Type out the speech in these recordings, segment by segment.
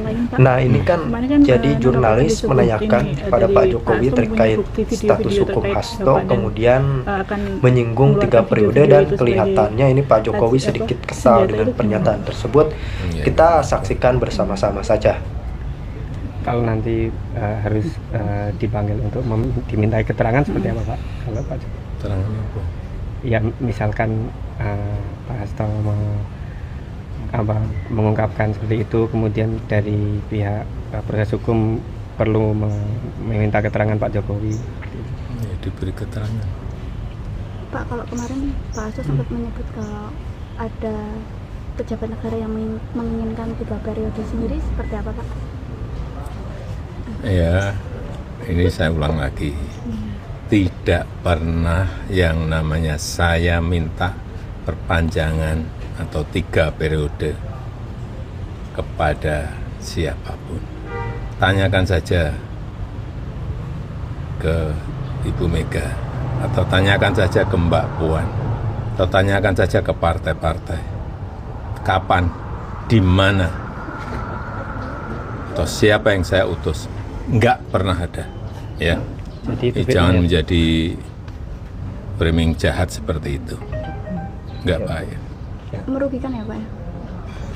lain, Pak. Nah, ini kan Kemarin kan jadi jurnalis disebut menanyakan ini, pada dari Pak Pak Jokowi Hasto terkait mempunyai bukti status video-video hukum terkait Hasto, Bapak dan kemudian akan menyinggung 3 mengeluarkan periode video-video dan itu sebagai kelihatannya ini Pak Jokowi apa, sedikit kesal senjata dengan itu gimana, pernyataan Pak? tersebut. Kita saksikan bersama-sama saja. Kalau nanti harus dipanggil untuk dimintai keterangan seperti apa, Pak? Kalau Pak Jokowi? Keterangan apa? Ya misalkan Pak Hasto mengungkapkan seperti itu, kemudian dari pihak proses hukum perlu meminta keterangan Pak Jokowi. Ya, diberi keterangan. Pak, kalau kemarin Pak Hasto sempat menyebut kalau ada pejabat negara yang menginginkan 3 periode sendiri, seperti apa, Pak? Ya, ini saya ulang lagi. Tidak pernah yang namanya saya minta perpanjangan atau 3 periode kepada siapapun. Tanyakan saja ke Ibu Mega, atau tanyakan saja ke Mbak Puan, atau tanyakan saja ke partai-partai. Kapan, di mana, atau siapa yang saya utus? Enggak pernah ada, ya. Jadi Jangan menjadi framing jahat seperti itu. Enggak baik. Merugikan ya, Pak, ya?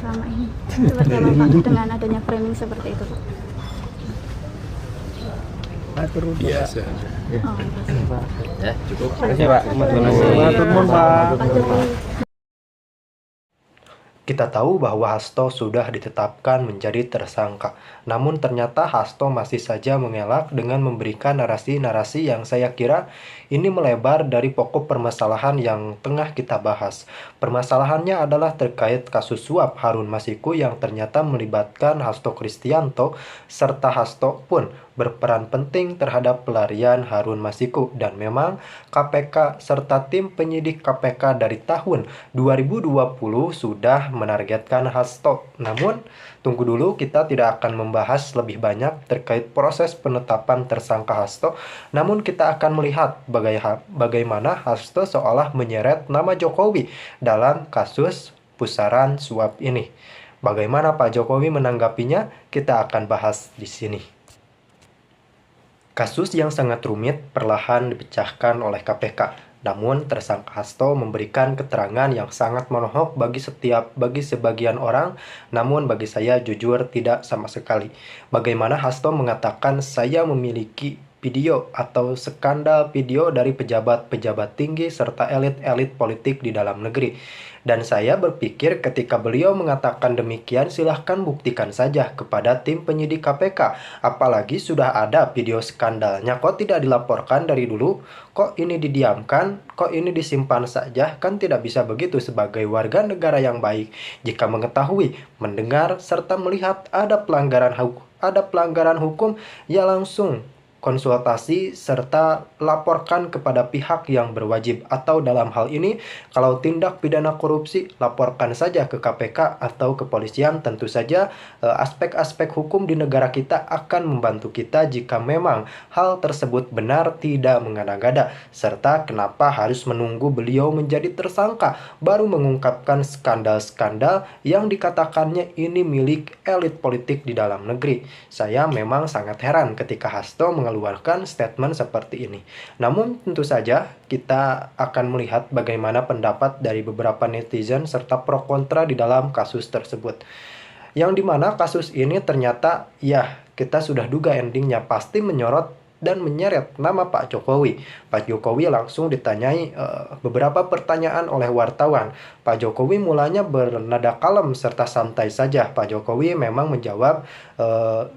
Selama ini seperti apa, Pak, dengan adanya framing seperti itu, Pak? Biasa. Oh, Ya, cukup. Terima kasih, Pak. Pak Jokowi. Kita tahu bahwa Hasto sudah ditetapkan menjadi tersangka. Namun ternyata Hasto masih saja mengelak dengan memberikan narasi-narasi yang saya kira ini melebar dari pokok permasalahan yang tengah kita bahas. Permasalahannya adalah terkait kasus suap Harun Masiku yang ternyata melibatkan Hasto Kristianto, serta Hasto pun berperan penting terhadap pelarian Harun Masiku. Dan memang KPK serta tim penyidik KPK dari tahun 2020 sudah menargetkan Hasto. Namun, tunggu dulu, kita tidak akan membahas lebih banyak terkait proses penetapan tersangka Hasto. Namun kita akan melihat bagaimana Hasto seolah menyeret nama Jokowi dalam kasus pusaran suap ini. Bagaimana Pak Jokowi menanggapinya? Kita akan bahas di sini. Kasus yang sangat rumit perlahan dipecahkan oleh KPK. Namun tersangka Hasto memberikan keterangan yang sangat menohok bagi sebagian orang, namun bagi saya jujur tidak sama sekali. Bagaimana Hasto mengatakan saya memiliki video atau skandal video dari pejabat-pejabat tinggi serta elit-elit politik di dalam negeri. Dan saya berpikir ketika beliau mengatakan demikian, silahkan buktikan saja kepada tim penyidik KPK. Apalagi sudah ada video skandalnya, kok tidak dilaporkan dari dulu? Kok ini didiamkan? Kok ini disimpan saja? Kan tidak bisa begitu sebagai warga negara yang baik. Jika mengetahui, mendengar, serta melihat ada pelanggaran hukum, ya langsung konsultasi serta laporkan kepada pihak yang berwajib, atau dalam hal ini kalau tindak pidana korupsi laporkan saja ke KPK atau kepolisian. Tentu saja aspek-aspek hukum di negara kita akan membantu kita jika memang hal tersebut benar, tidak mengada-ngada. Serta kenapa harus menunggu beliau menjadi tersangka baru mengungkapkan skandal-skandal yang dikatakannya ini milik elit politik di dalam negeri. Saya memang sangat heran ketika Hasto mengeluarkan statement seperti ini. Namun tentu saja kita akan melihat bagaimana pendapat dari beberapa netizen serta pro kontra di dalam kasus tersebut. Yang dimana kasus ini ternyata ya kita sudah duga endingnya pasti menyorot dan menyeret nama Pak Jokowi. Pak Jokowi langsung ditanyai beberapa pertanyaan oleh wartawan. Pak Jokowi mulanya bernada kalem serta santai saja. Pak Jokowi memang menjawab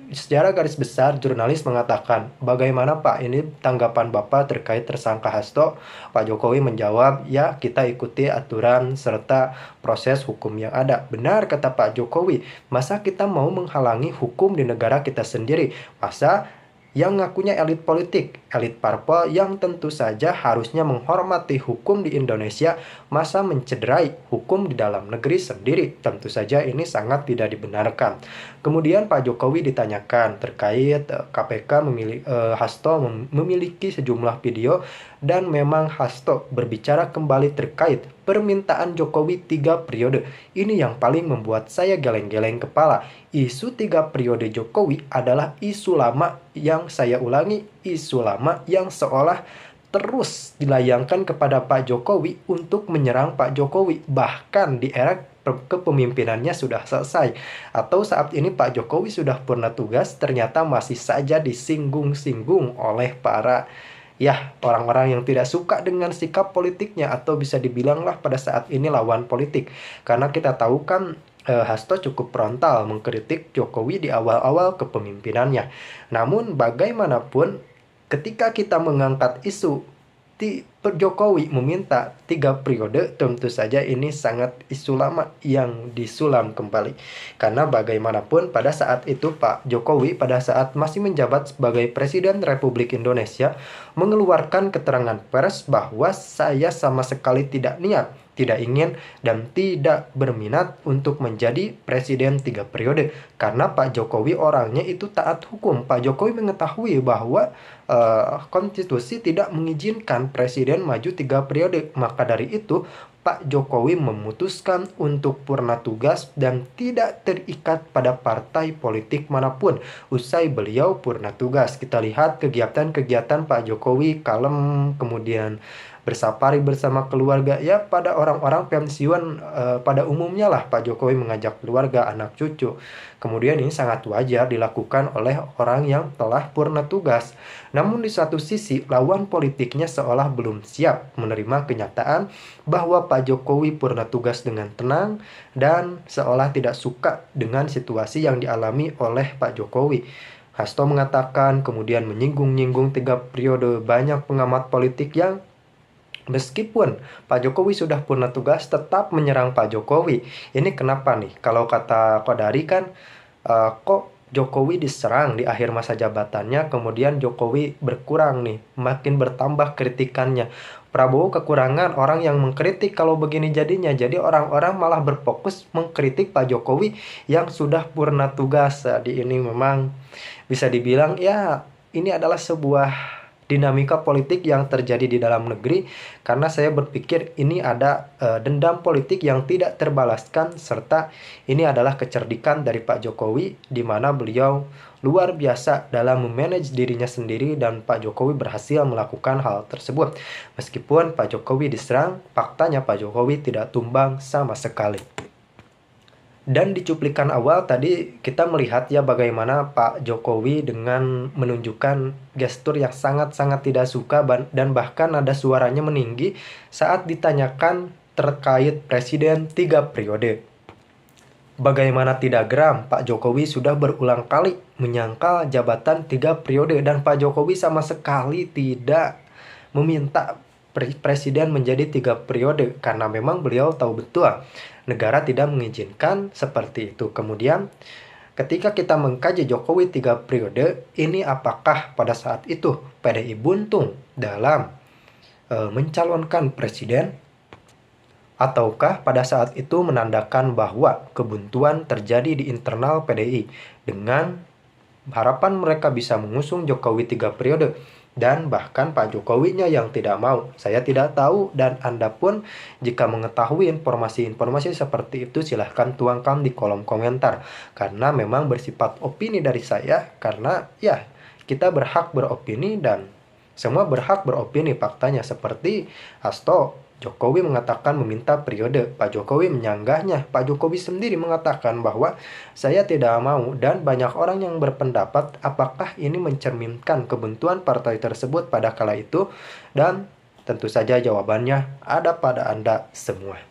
secara garis besar. Jurnalis mengatakan, bagaimana Pak ini tanggapan Bapak terkait tersangka Hasto? Pak Jokowi menjawab, ya kita ikuti aturan serta proses hukum yang ada. Benar kata Pak Jokowi, masa kita mau menghalangi hukum di negara kita sendiri? Masa yang ngakunya elit politik, elit parpol yang tentu saja harusnya menghormati hukum di Indonesia, masa mencederai hukum di dalam negeri sendiri? Tentu saja ini sangat tidak dibenarkan. Kemudian Pak Jokowi ditanyakan terkait KPK Hasto memiliki sejumlah video Dan memang Hasto berbicara kembali terkait permintaan Jokowi 3 periode. Ini yang paling membuat saya geleng-geleng kepala. Isu 3 periode Jokowi adalah isu lama yang saya ulangi, isu lama yang seolah terus dilayangkan kepada Pak Jokowi untuk menyerang Pak Jokowi. Bahkan di era kepemimpinannya sudah selesai, atau saat ini Pak Jokowi sudah purna tugas, ternyata masih saja disinggung-singgung oleh para orang-orang yang tidak suka dengan sikap politiknya, atau bisa dibilanglah pada saat ini lawan politik. Karena kita tahu kan Hasto cukup frontal mengkritik Jokowi di awal-awal kepemimpinannya. Namun bagaimanapun ketika kita mengangkat isu Jokowi meminta 3 periode, tentu saja ini sangat isu lama yang disulam kembali. Karena bagaimanapun pada saat itu Pak Jokowi pada saat masih menjabat sebagai Presiden Republik Indonesia mengeluarkan keterangan pers bahwa saya sama sekali tidak niat, tidak ingin, dan tidak berminat untuk menjadi presiden 3 periode. Karena Pak Jokowi orangnya itu taat hukum. Pak Jokowi mengetahui bahwa konstitusi tidak mengizinkan presiden maju 3 periode. Maka dari itu Pak Jokowi memutuskan untuk purna tugas dan tidak terikat pada partai politik manapun usai beliau purna tugas. Kita lihat kegiatan-kegiatan Pak Jokowi kalem, kemudian bersafari bersama keluarga. Ya, pada orang-orang pensiun pada umumnya lah Pak Jokowi mengajak keluarga, anak cucu. Kemudian ini sangat wajar dilakukan oleh orang yang telah purna tugas. Namun di satu sisi lawan politiknya seolah belum siap menerima kenyataan bahwa Pak Jokowi purna tugas dengan tenang dan seolah tidak suka dengan situasi yang dialami oleh Pak Jokowi. Hasto mengatakan, kemudian menyinggung-nyinggung 3 periode. Banyak pengamat politik yang meskipun Pak Jokowi sudah purna tugas tetap menyerang Pak Jokowi. Ini kenapa nih? Kalau kata Kodari kan kok Jokowi diserang di akhir masa jabatannya, kemudian Jokowi berkurang nih, makin bertambah kritikannya. Prabowo kekurangan orang yang mengkritik kalau begini jadinya. Jadi orang-orang malah berfokus mengkritik Pak Jokowi yang sudah purna tugas. Jadi ini memang bisa dibilang ini adalah sebuah dinamika politik yang terjadi di dalam negeri, karena saya berpikir ini ada dendam politik yang tidak terbalaskan, serta ini adalah kecerdikan dari Pak Jokowi di mana beliau luar biasa dalam memanage dirinya sendiri dan Pak Jokowi berhasil melakukan hal tersebut. Meskipun Pak Jokowi diserang, faktanya Pak Jokowi tidak tumbang sama sekali. Dan di cuplikan awal tadi kita melihat bagaimana Pak Jokowi dengan menunjukkan gestur yang sangat-sangat tidak suka dan bahkan ada suaranya meninggi saat ditanyakan terkait presiden 3 periode. Bagaimana tidak geram, Pak Jokowi sudah berulang kali menyangkal jabatan 3 periode dan Pak Jokowi sama sekali tidak meminta presiden menjadi 3 periode karena memang beliau tahu betul negara tidak mengizinkan seperti itu. Kemudian ketika kita mengkaji Jokowi 3 periode, ini apakah pada saat itu PDI buntung dalam mencalonkan presiden, ataukah pada saat itu menandakan bahwa kebuntuan terjadi di internal PDI dengan harapan mereka bisa mengusung Jokowi 3 periode. Dan bahkan Pak Jokowinya yang tidak mau. Saya tidak tahu, dan Anda pun jika mengetahui informasi-informasi seperti itu silahkan tuangkan di kolom komentar. Karena memang bersifat opini dari saya, karena kita berhak beropini dan semua berhak beropini. Faktanya seperti Hasto, Jokowi mengatakan meminta periode, Pak Jokowi menyanggahnya. Pak Jokowi sendiri mengatakan bahwa saya tidak mau, dan banyak orang yang berpendapat apakah ini mencerminkan kebuntuan partai tersebut pada kala itu, dan tentu saja jawabannya ada pada Anda semua.